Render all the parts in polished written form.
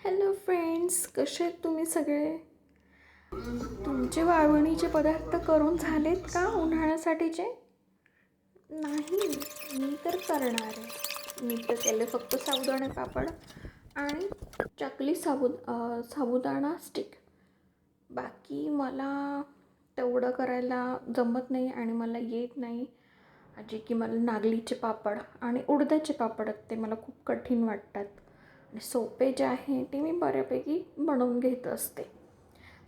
Hello friends, कसे आहेत तुम्ही सगळे? तुमचे वाळवणीचे पदार्थ करून झालेत का उन्हाळ्यासाठीचे? नाही, मी तर करणार आहे. मी तर केले फक्त साबुदाणे पापड आणि चकली साबुदाणा स्टिक. बाकी मला तेवढं करायला जमत नाही आणि मला येत नाही. जे की मला नागलीचे पापड आणि उडदाचे पापड ते मला खूप कठीण वाटतात. आणि सोपे जे आहे ते मी बऱ्यापैकी बनवून घेत असते.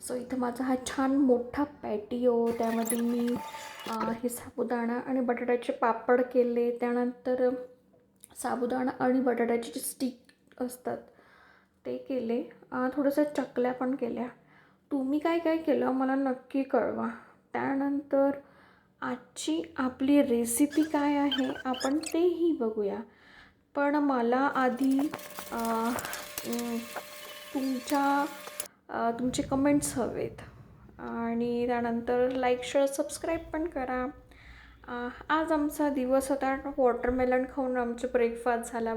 सो इथं माझा हा छान मोठा पॅटिओ, त्यामध्ये मी हे साबुदाणा आणि बटाट्याचे पापड केले. त्यानंतर साबुदाणा आणि बटाट्याचे जे स्टिक असतात ते केले. थोडंसं चकल्या पण केल्या. तुम्ही काय काय केलं मला नक्की कळवा. त्यानंतर आजची आपली रेसिपी काय आहे आपण तेही बघूया. पण मला आधी तुमचे कमेंट्स हवेत आणि त्यानंतर लाईक शेअर सबस्क्राईब पण करा. आज आमचा दिवस होता वॉटरमेलन खाऊन आमचे ब्रेकफास्ट झाला.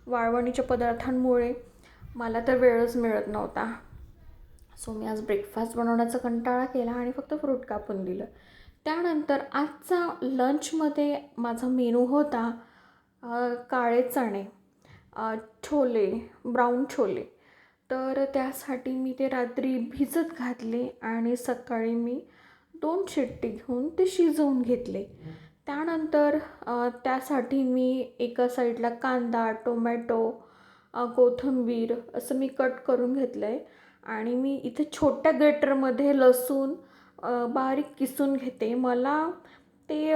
वाळवणीच्या पदार्थांमुळे मला तर वेळच मिळत नव्हता. सो मी आज ब्रेकफास्ट बनवण्याचा कंटाळा केला आणि फक्त फ्रूट कापून दिलं. त्यानंतर आजचा लंचमध्ये माझा मेनू होता काळे चणे, छोले, ब्राऊन छोले. तर त्यासाठी मी ते रात्री भिजत घातले आणि सकाळी मी 2 शिट्टी घेऊन ते शिजवून घेतले. त्यानंतर त्यासाठी मी एका साईडला कांदा, टोमॅटो, कोथिंबीर असं मी कट करून घेतलं आहे आणि मी इथे छोट्या ग्रेटरमध्ये लसूण बारीक किसून घेते. मला ते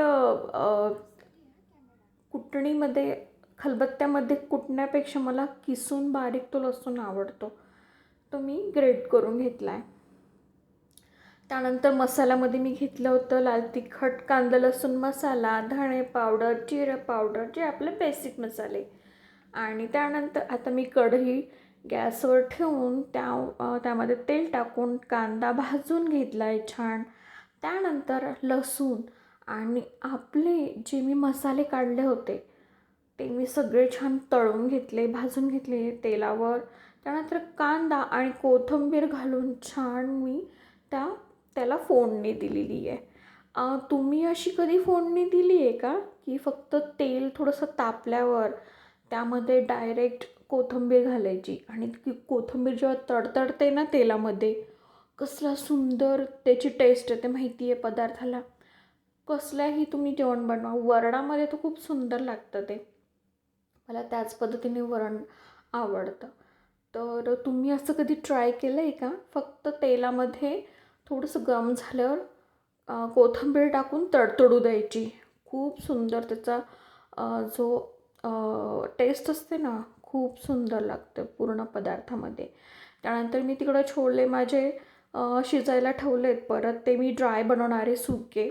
कुटणीमध्ये खलबत्त्यामध्ये कुटण्यापेक्षा मला किसून बारीक तो लसूण आवडतो. तो मी ग्रेट करून घेतला आहे. त्यानंतर मसाल्यामध्ये मी घेतलं होतं लाल तिखट, कांदा लसूण मसाला, धणे पावडर, जिरं पावडर, जे आपले बेसिक मसाले. आणि त्यानंतर आता मी कढई गॅसवर ठेवून त्यामध्ये तेल टाकून कांदा भाजून घेतला आहे छान. त्यानंतर लसूण आणि आपले जे मी मसाले काढले होते ते मी सगळे छान तळून घेतले, भाजून घेतले तेलावर. त्यानंतर कांदा आणि कोथिंबीर घालून छान मी त्याला फोडणी दिलेली आहे. तुम्ही अशी कधी फोडणी दिली आहे का, की फक्त तेल थोडंसं तापल्यावर त्यामध्ये डायरेक्ट कोथिंबीर घालायची आणि ती कोथिंबीर जेव्हा तडतडते ना तेलामध्ये, कसला सुंदर त्याची टेस्ट येते माहिती आहे पदार्थाला. कसल्याही तुम्ही जेवण बनवा, वरणामध्ये तर खूप सुंदर लागतं ते. मला त्याच पद्धतीने वरण आवडतं. तर तुम्ही असं कधी ट्राय केलं आहे का? फक्त तेलामध्ये थोडंसं गरम झाल्यावर कोथिंबीर टाकून तडतडू द्यायची. खूप सुंदर त्याचा जो टेस्ट असते ना, खूप सुंदर लागतं पूर्ण पदार्थामध्ये. त्यानंतर मी तिकडं छोले माझे शिजायला ठेवलेत. परत ते मी ड्राय बनवणारे सुके.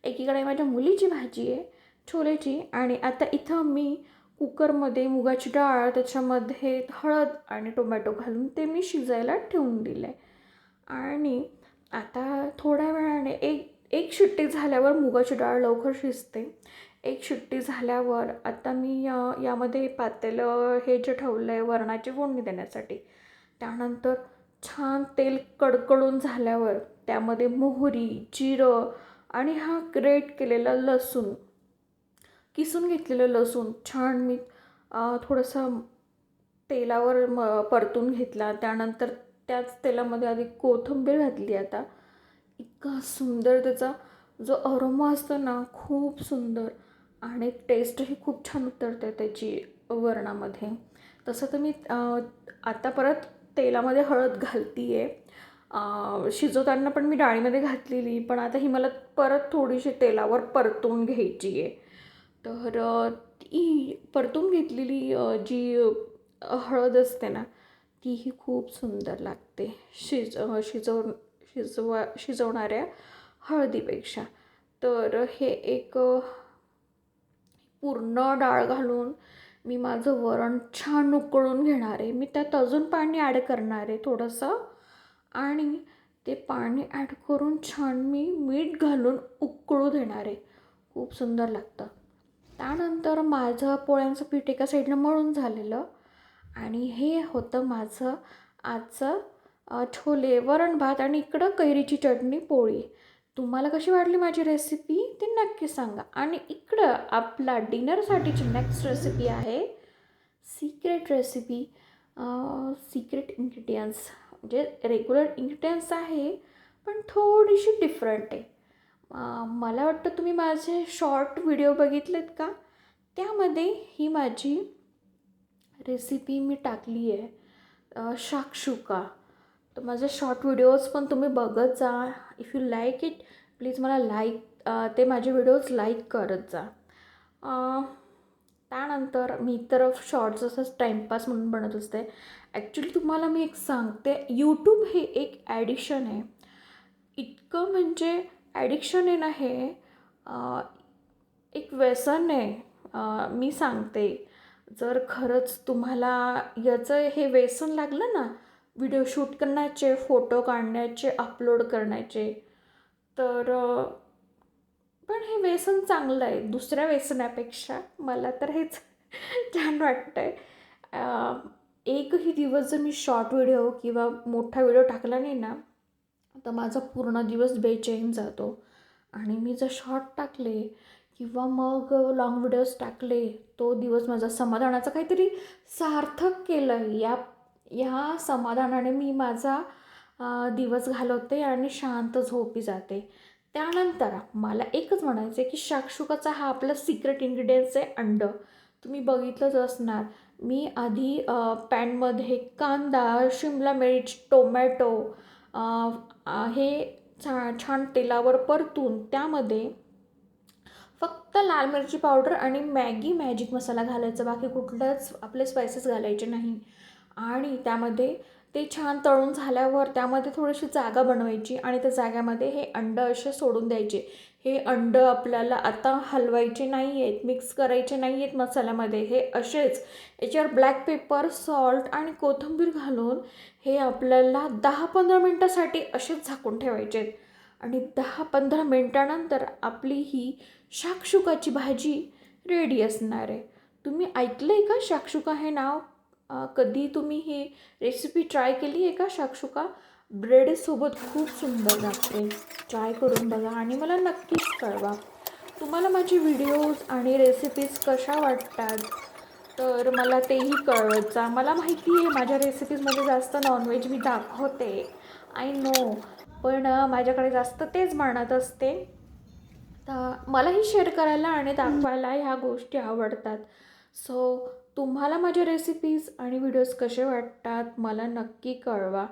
एकीकडे माझ्या मुलीची भाजी आहे छोलेची आणि आता इथं मी कुकरमध्ये मुगाची डाळ, त्याच्यामध्ये हळद आणि टोमॅटो घालून ते मी शिजायला ठेवून दिलं आहे. आणि आता थोड्या वेळाने एक शिट्टी झाल्यावर मुगाची डाळ लवकर शिजते. एक शिट्टी झाल्यावर आता मी यामध्ये पातेलं हे जे ठेवलं आहे वरणाची फोडणी देण्यासाठी. त्यानंतर छान तेल कडकडून झाल्यावर त्यामध्ये मोहरी, जिरं आणि हा ग्रेट केलेला लसूण, किसून घेतलेलं लसूण छान मी थोडंसं तेलावर परतून घेतला. त्यानंतर त्याच तेलामध्ये आधी कोथिंबीर घातली. आता इतका सुंदर त्याचा जो अरोमा असतो ना, खूप सुंदर आणि टेस्टही खूप छान उतरते त्याची वरणामध्ये. तसं तर मी आता परत तेलामध्ये हळद घालती आहे. शिजवताना पण मी डाळीमध्ये घातलेली, पण आता ही मला परत थोडीशी तेलावर परतून घ्यायची आहे. तर ती परतून घेतलेली जी हळद असते ना, तीही खूप सुंदर लागते शिजवणाऱ्या हळदीपेक्षा. तर हे एक पूर्ण डाळ घालून मी माझं वरण छान उकळून घेणार आहे. मी त्यात अजून पाणी ॲड करणार आहे थोडंसं आणि ते पाणी ॲड करून छान मी मीठ घालून उकळू देणार आहे. खूप सुंदर लागतं. त्यानंतर माझं पोळ्यांचं पीठ एका साईडनं मळून झालेलं आणि हे होतं माझं आजचं छोले वरण भात आणि इकडं कैरीची चटणी पोळी. तुम्हाला कशी वाटली माझी रेसिपी ते नक्की सांगा. आणि इकडं आपला डिनरसाठीची नेक्स्ट रेसिपी आहे सिक्रेट रेसिपी. सिक्रेट इन्ग्रेडियंट्स म्हणजे रेग्युलर इन्ग्रेडियंट्स आहे पण थोडीशी डिफरंट आहे. मला वाटतं तुम्ही माझे शॉर्ट व्हिडिओ बघितलेत का, त्यामध्ये ही माझी रेसिपी मी टाकली आहे शाक्षुका. तर माझे शॉर्ट व्हिडिओज पण तुम्ही बघत जा. If you like it please मला ते माझे व्हिडिओज लाईक करत जा. त्यानंतर मी तर शॉर्ट्स असंच टाईमपास म्हणून बनत असते. ॲक्च्युली तुम्हाला मी एक सांगते, यूट्यूब हे एक ॲडिक्शन आहे. इतकं म्हणजे ॲडिक्शन आहे ना हे, एक व्यसन आहे. मी सांगते, जर खरंच तुम्हाला याचं हे व्यसन लागलं ना, व्हिडिओ शूट करण्याचे, फोटो काढण्याचे, अपलोड करण्याचे, तर पण हे व्यसन चांगलं आहे दुसऱ्या व्यसनापेक्षा. मला तर हेच छान वाटतं आहे. एकही दिवस जर मी शॉर्ट व्हिडिओ किंवा मोठा व्हिडिओ टाकला नाही ना, तर माझा पूर्ण दिवस बेचैन जातो. आणि मी जर शॉर्ट टाकले किंवा मग लाँग व्हिडिओज टाकले, तो दिवस माझा समाधानाचा काहीतरी सार्थक केलं या समाधानाने मी माझा दिवस घालवते आणि शांत झोपी जाते. त्यानंतर मला एकच म्हणायचं आहे की शाक्षुकाचा हा आपला सिक्रेट इन्ग्रेडियंट्स आहे अंडं. तुम्ही बघितलंच असणार. मी आधी पॅनमध्ये कांदा, शिमला मिर्च, टोमॅटो हे छान तेलावर परतून त्यामध्ये फक्त लाल मिरची पावडर आणि मॅजिक मसाला घालायचा, बाकी कुठलंच आपले स्पायसेस घालायचे नाही. आणि त्यामध्ये ते छान तळून झाल्यावर त्यामध्ये थोडीशी जागा बनवायची आणि त्या जाग्यामध्ये हे अंडं असे सोडून द्यायचे. हे अंडं आपल्याला आता हलवायचे नाही आहेत, मिक्स करायचे नाही आहेत मसाल्यामध्ये. हे असेच याच्यावर ब्लॅक पेपर, सॉल्ट आणि कोथिंबीर घालून हे आपल्याला 10-15 मिनटासाठी असेच झाकून ठेवायचे आहेत. आणि 10-15 मिनटानंतर आपली ही शाक्षुकाची भाजी रेडी असणार आहे. तुम्ही ऐकलं आहे का शाक्षुका हे नाव? कधी तुम्ही ही रेसिपी ट्राय केली आहे का शाक्षुका? ब्रेडसोबत खूप सुंदर लागते. ट्राय करून बघा आणि मला नक्कीच कळवा. तुम्हाला माझे व्हिडिओज आणि रेसिपीज कशा वाटतात तर मला तेही कळवत जा. मला माहिती आहे माझ्या रेसिपीजमध्ये जास्त नॉनव्हेज मी दाखवते, आय नो, पण माझ्याकडे जास्त तेच म्हणत असते. तर मलाही शेअर करायला आणि दाखवायला ह्या गोष्टी आवडतात. सो तुम्हाला माझ्या रेसिपीज आणि व्हिडिओज कसे वाटतात मला नक्की कळवा.